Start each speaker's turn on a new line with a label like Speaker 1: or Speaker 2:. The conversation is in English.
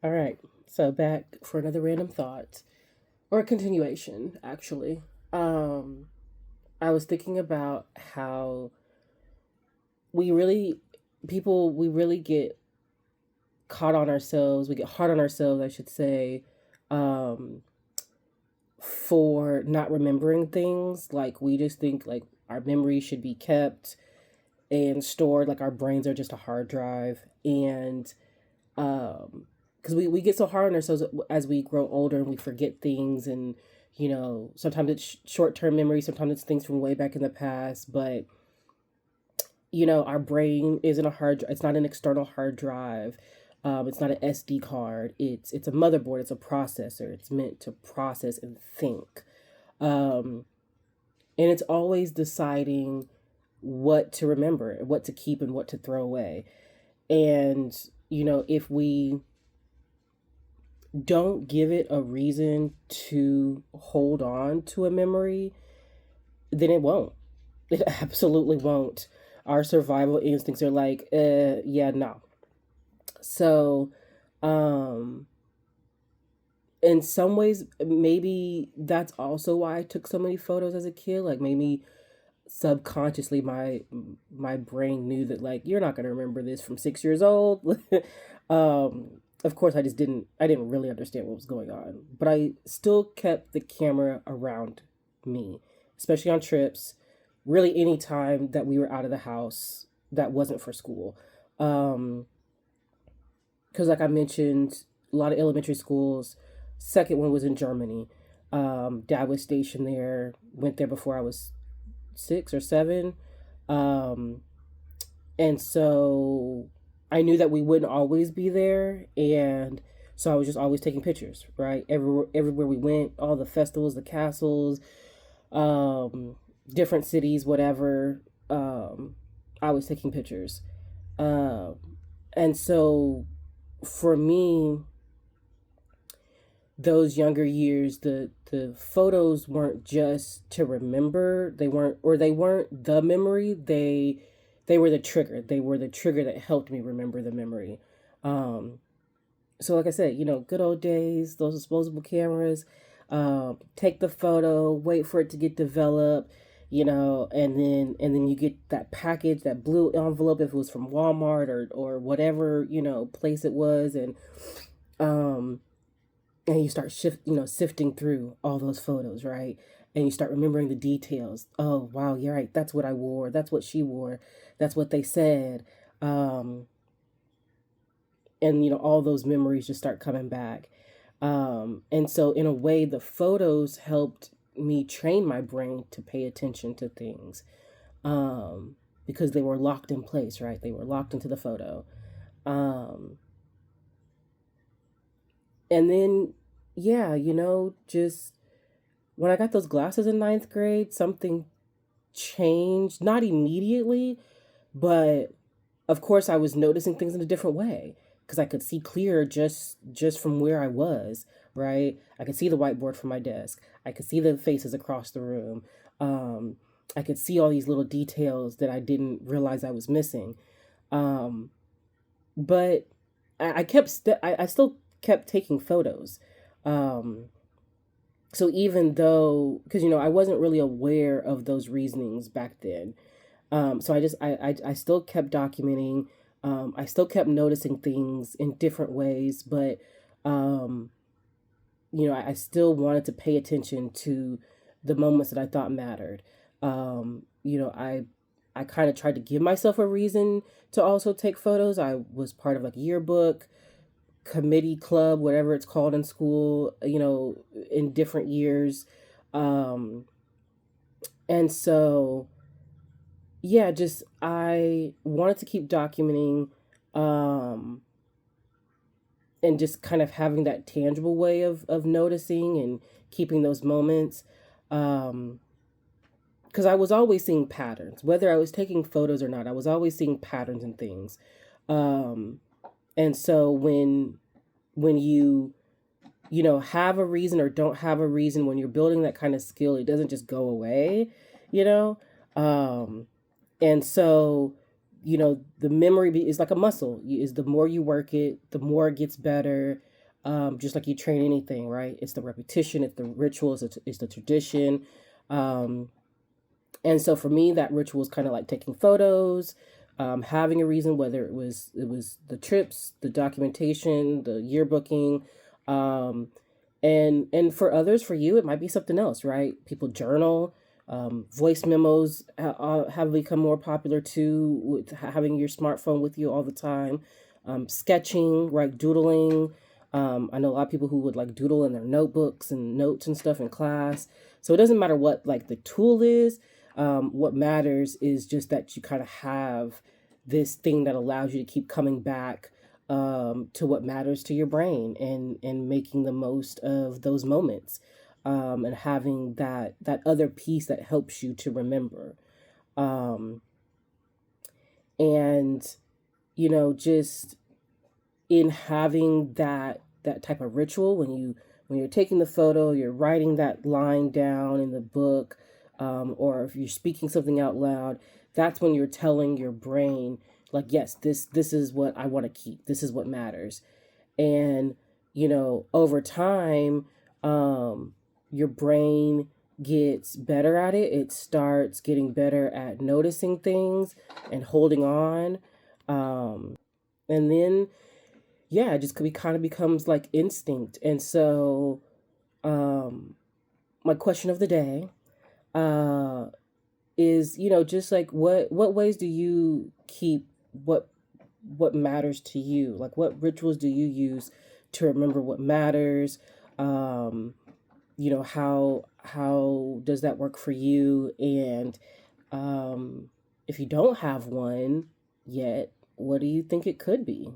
Speaker 1: All right. So back for another random thought or a continuation, actually. Um, I was thinking about how we really, we really get caught on ourselves. We get hard on ourselves, I should say, um, for not remembering things. Like we just think like our memories should be kept and stored. Like our brains are just a hard drive, and because we get so hard on ourselves as we grow older and we forget things, and sometimes it's short-term memory, sometimes it's things from way back in the past, but our brain isn't a it's not an external hard drive. It's not an SD card. It's a motherboard. It's a processor. It's meant to process and think, um, and it's always deciding what to remember, what to keep, and what to throw away. And if we don't give it a reason to hold on to a memory, then it won't. It absolutely won't. Our survival instincts are like, yeah, no. So, um, in some ways, maybe that's also why I took so many photos as a kid. Like maybe subconsciously my brain knew that like you're not going to remember this from 6 years old. Of course I didn't really understand what was going on, but I still kept the camera around me, especially on trips, really any time that we were out of the house that wasn't for school. um because like I mentioned, a lot of elementary schools, second one was in Germany. Dad was stationed there, went there before I was 6 or 7. Um, and so I knew that we wouldn't always be there. And so I was just always taking pictures, right? Everywhere we went, all the festivals, the castles, um, different cities, whatever. I was taking pictures. Um, and so for me, those younger years, the photos weren't just to remember. They weren't the memory. They were the trigger. They were the trigger that helped me remember the memory. um so like I said, good old days, those disposable cameras. Take the photo, wait for it to get developed, and then you get that package, that blue envelope, if it was from Walmart or whatever place it was. Um and you start sifting through all those photos, right? And you start remembering the details. Oh wow, you're right, that's what I wore, that's what she wore, that's what they said. um and all those memories just start coming back. And so in a way, the photos helped me train my brain to pay attention to things, because they were locked in place, right? They were locked into the photo. um and then, yeah, just when I got those glasses in ninth grade, something changed. Not immediately, but of course I was noticing things in a different way because I could see clearer just from where I was, right? I could see the whiteboard from my desk. I could see the faces across the room. Um, I could see all these little details that I didn't realize I was missing. Um, but I still kept taking photos. Um, so even though, because I wasn't really aware of those reasonings back then, so I still kept documenting. I still kept noticing things in different ways, but um, I still wanted to pay attention to the moments that I thought mattered. I kind of tried to give myself a reason to also take photos. I was part of like yearbook, committee, club, whatever it's called in school, in different years. Um, and so, yeah, just I wanted to keep documenting, um, and just kind of having that tangible way of noticing and keeping those moments. Um, because I was always seeing patterns, whether I was taking photos or not. I was always seeing patterns and things. Um, and so when you have a reason or don't have a reason, when you're building that kind of skill, it doesn't just go away, you know. Um, and so the memory is like a muscle. Is the more you work it, the more it gets better. Just like you train anything, right? It's the repetition, it's the rituals, it's the tradition. Um, and so for me, that ritual is kind of like taking photos, having a reason, whether it was the trips, the documentation, the yearbooking, um, and for others, for you, it might be something else, right? People journal. Voice memos have become more popular too, with having your smartphone with you all the time. Sketching, right? Doodling. I know a lot of people who would like doodle in their notebooks and notes and stuff in class. So it doesn't matter what like the tool is. What matters is just that you kind of have this thing that allows you to keep coming back to what matters to your brain, and making the most of those moments, and having that other piece that helps you to remember. Um, and just in having that type of ritual, when you're taking the photo, you're writing that line down in the book, or if you're speaking something out loud, that's when you're telling your brain, like, yes, this is what I want to keep, this is what matters. And over time, your brain gets better at it. It starts getting better at noticing things and holding on. And then, yeah, it just kind of becomes like instinct. And so, my question of the day, uh, is, just like, what ways do you keep what matters to you? Like, what rituals do you use to remember what matters? Um, how does that work for you? And if you don't have one yet, what do you think it could be?